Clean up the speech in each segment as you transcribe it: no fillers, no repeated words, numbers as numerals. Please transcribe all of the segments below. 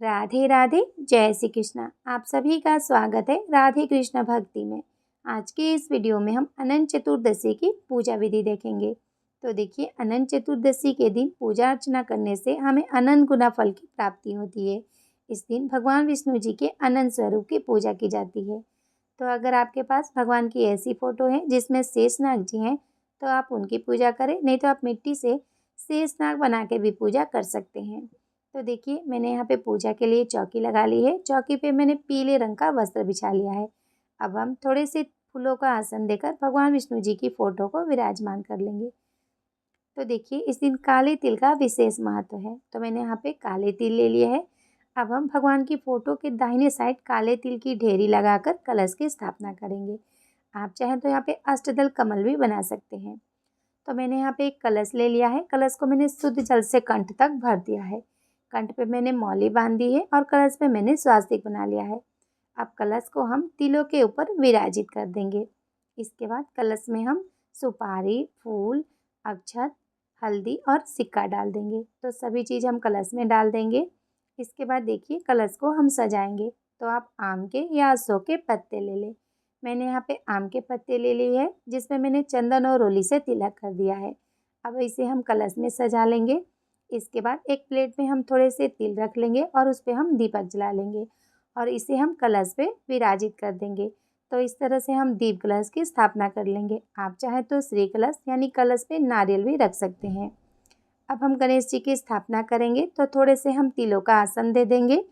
राधे राधे। जय श्री कृष्णा। आप सभी का स्वागत है राधे कृष्ण भक्ति में। आज के इस वीडियो में हम अनंत चतुर्दशी की पूजा विधि देखेंगे। तो देखिए, अनंत चतुर्दशी के दिन पूजा अर्चना करने से हमें अनंत गुना फल की प्राप्ति होती है। इस दिन भगवान विष्णु जी के अनंत स्वरूप की पूजा की जाती है। तो अगर आपके पास भगवान की ऐसी फोटो है जिसमें शेषनाग जी हैं, तो आप उनकी पूजा करें, नहीं तो आप मिट्टी से शेषनाग बना के भी पूजा कर सकते हैं। तो देखिए, मैंने यहाँ पे पूजा के लिए चौकी लगा ली है। चौकी पे मैंने पीले रंग का वस्त्र बिछा लिया है। अब हम थोड़े से फूलों का आसन देकर भगवान विष्णु जी की फोटो को विराजमान कर लेंगे। तो देखिए, इस दिन काले तिल का विशेष महत्व है, तो मैंने यहाँ पे काले तिल ले लिया है। अब हम भगवान की फोटो के दाहिने साइड काले तिल की ढेरी लगाकर कलश की स्थापना करेंगे। आप चाहें तो यहाँ पे अष्टदल कमल भी बना सकते हैं। तो मैंने यहाँ पे एक कलश ले लिया है। कलश को मैंने शुद्ध जल से कंठ तक भर दिया है। कंठ पे मैंने मौली बांध दी है और कलश पे मैंने स्वास्तिक बना लिया है। अब कलश को हम तिलों के ऊपर विराजित कर देंगे। इसके बाद कलश में हम सुपारी, फूल, अक्षत, हल्दी और सिक्का डाल देंगे। तो सभी चीज़ हम कलश में डाल देंगे। इसके बाद देखिए, कलश को हम सजाएंगे। तो आप आम के या अशोक के पत्ते ले लें। मैंने यहाँ पे आम के पत्ते ले लिए हैं, जिसमें मैंने चंदन और रोली से तिलक कर दिया है। अब इसे हम कलश में सजा लेंगे। इसके बाद एक प्लेट में हम थोड़े से तिल रख लेंगे और उस पर हम दीपक जला लेंगे और इसे हम कलश पे विराजित कर देंगे। तो इस तरह से हम दीप कलश की स्थापना कर लेंगे। आप चाहें तो श्री कलश यानी कलश पे नारियल भी रख सकते हैं। अब हम गणेश जी की स्थापना करेंगे, तो थोड़े से हम तिलों का आसन दे देंगे।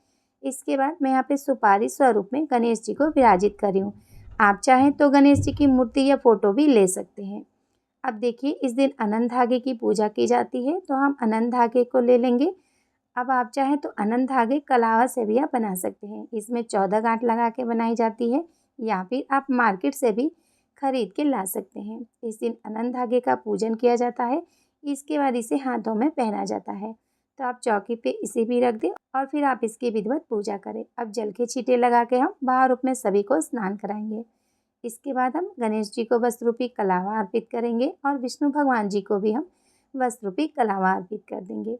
इसके बाद मैं यहाँ पे सुपारी स्वरूप में गणेश जी को विराजित कर रही हूँ। आप चाहें तो गणेश जी की मूर्ति या फोटो भी ले सकते हैं। अब देखिए, इस दिन अनंत धागे की पूजा की जाती है, तो हम अनंत धागे को ले लेंगे। अब आप चाहें तो अनंत धागे कलावा से भी आप बना सकते हैं। इसमें 14 गांठ लगा के बनाई जाती है, या फिर आप मार्केट से भी खरीद के ला सकते हैं। इस दिन अनंत धागे का पूजन किया जाता है। इसके बाद इसे हाथों में पहना जाता है। तो आप चौकी पे इसे भी रख दें और फिर आप इसकी विधिवत पूजा करें। अब जल के छींटे लगा के हम बाहर रूप में सभी को स्नान कराएंगे। इसके बाद हम गणेश जी को वस्त्र रूपी कलावा अर्पित करेंगे और विष्णु भगवान जी को भी हम वस्त्र रूपी कलावा अर्पित कर देंगे।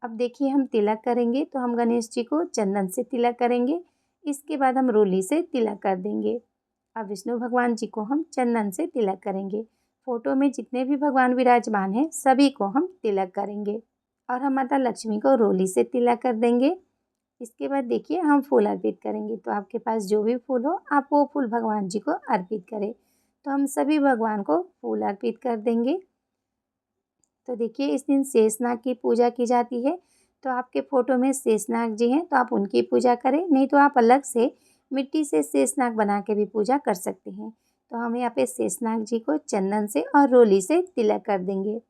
अब देखिए, हम तिलक करेंगे, तो हम गणेश जी को चंदन से तिलक करेंगे। इसके बाद हम रोली से तिलक कर देंगे। अब विष्णु भगवान जी को हम चंदन से तिलक करेंगे। फोटो में जितने भी भगवान विराजमान हैं, सभी को हम तिलक करेंगे और हम माता लक्ष्मी को रोली से तिलक कर देंगे। इसके बाद देखिए, हम फूल अर्पित करेंगे। तो आपके पास जो भी फूल हो, आप वो फूल भगवान जी को अर्पित करें। तो हम सभी भगवान को फूल अर्पित कर देंगे। तो देखिए, इस दिन शेषनाग की पूजा की जाती है। तो आपके फोटो में शेषनाग जी हैं, तो आप उनकी पूजा करें, नहीं तो आप अलग से मिट्टी से शेषनाग बना के भी पूजा कर सकते हैं। तो हम यहाँ पे शेषनाग जी को चंदन से और रोली से तिलक कर देंगे।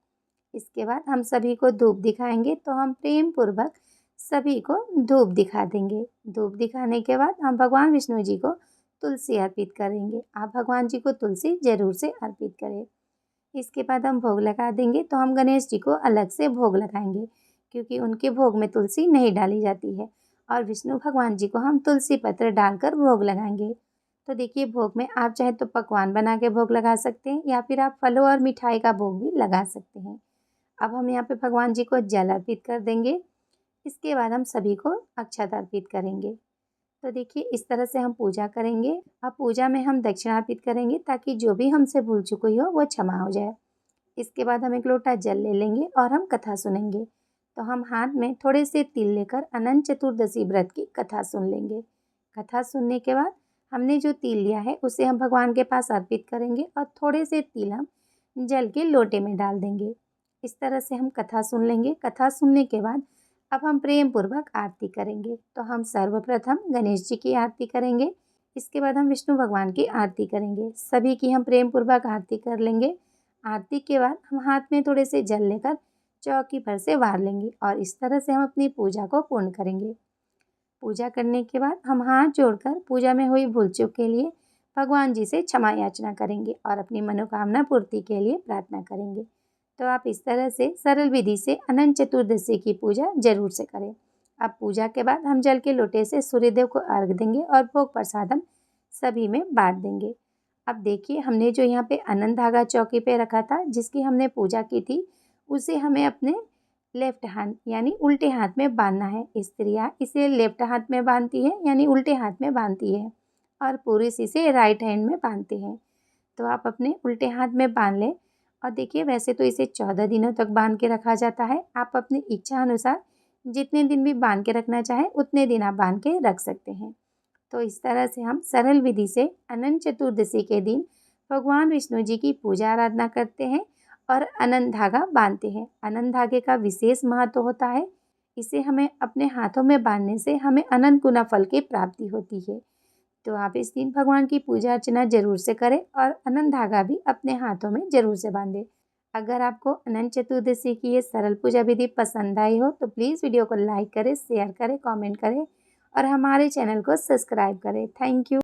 इसके बाद हम सभी को धूप दिखाएंगे। तो हम प्रेम पूर्वक सभी को धूप दिखा देंगे। धूप दिखाने के बाद हम भगवान विष्णु जी को तुलसी अर्पित करेंगे। आप भगवान जी को तुलसी जरूर से अर्पित करें। इसके बाद हम भोग लगा देंगे। तो हम गणेश जी को अलग से भोग लगाएंगे, क्योंकि उनके भोग में तुलसी नहीं डाली जाती है। और विष्णु भगवान जी को हम तुलसी पत्र डालकर भोग लगाएंगे। तो देखिए, भोग में आप चाहे तो पकवान बना के भोग लगा सकते हैं, या फिर आप फलों और मिठाई का भोग भी लगा सकते हैं। अब हम यहाँ पे भगवान जी को जल अर्पित कर देंगे। इसके बाद हम सभी को अक्षत अर्पित करेंगे। तो देखिए, इस तरह से हम पूजा करेंगे। अब पूजा में हम दक्षिणा अर्पित करेंगे, ताकि जो भी हमसे भूल चुकी हो वो क्षमा हो जाए। इसके बाद हम एक लोटा जल ले लेंगे और हम कथा सुनेंगे। तो हम हाथ में थोड़े से तिल लेकर अनंत चतुर्दशी व्रत की कथा सुन लेंगे। कथा सुनने के बाद हमने जो तिल लिया है, उसे हम भगवान के पास अर्पित करेंगे और थोड़े से तिल हम जल के लोटे में डाल देंगे। इस तरह से हम कथा सुन लेंगे। कथा सुनने के बाद अब हम प्रेम पूर्वक आरती करेंगे। तो हम सर्वप्रथम गणेश जी की आरती करेंगे। इसके बाद हम विष्णु भगवान की आरती करेंगे। सभी की हम प्रेम पूर्वक आरती कर लेंगे। आरती के बाद हम हाथ में थोड़े से जल लेकर चौकी पर से वार लेंगे और इस तरह से हम अपनी पूजा को पूर्ण करेंगे। पूजा करने के बाद हम हाथ जोड़कर पूजा में हुई भूल चूक के लिए भगवान जी से क्षमा याचना करेंगे और अपनी मनोकामना पूर्ति के लिए प्रार्थना करेंगे। तो आप इस तरह से सरल विधि से अनंत चतुर्दशी की पूजा जरूर से करें। अब पूजा के बाद हम जल के लोटे से सूर्यदेव को अर्घ देंगे और भोग प्रसाद हम सभी में बांट देंगे। अब देखिए, हमने जो यहाँ पे अनंत धागा चौकी पे रखा था, जिसकी हमने पूजा की थी, उसे हमें अपने लेफ्ट हैंड यानी उल्टे हाथ में बांधना है। स्त्रियाँ इसे लेफ्ट हाथ में बांधती है यानी उल्टे हाथ में बांधती है और पुरुष इसे राइट हैंड में बांधते हैं। तो आप अपने उल्टे हाथ में बांध लें और देखिए वैसे तो इसे 14 दिनों तक बांध के रखा जाता है। आप अपनी इच्छा अनुसार जितने दिन भी बांध के रखना चाहें उतने दिन आप बांध के रख सकते हैं। तो इस तरह से हम सरल विधि से अनंत चतुर्दशी के दिन भगवान विष्णु जी की पूजा आराधना करते हैं और अनंत धागा बांधते हैं। अनंत धागे का विशेष महत्व होता है। इसे हमें अपने हाथों में बांधने से हमें अनंत गुना फल की प्राप्ति होती है। तो आप इस दिन भगवान की पूजा अर्चना जरूर से करें और अनंत धागा भी अपने हाथों में जरूर से बांधें। अगर आपको अनंत चतुर्दशी की ये सरल पूजा विधि पसंद आई हो तो प्लीज़ वीडियो को लाइक करें, शेयर करें, कमेंट करें और हमारे चैनल को सब्सक्राइब करें। Thank you.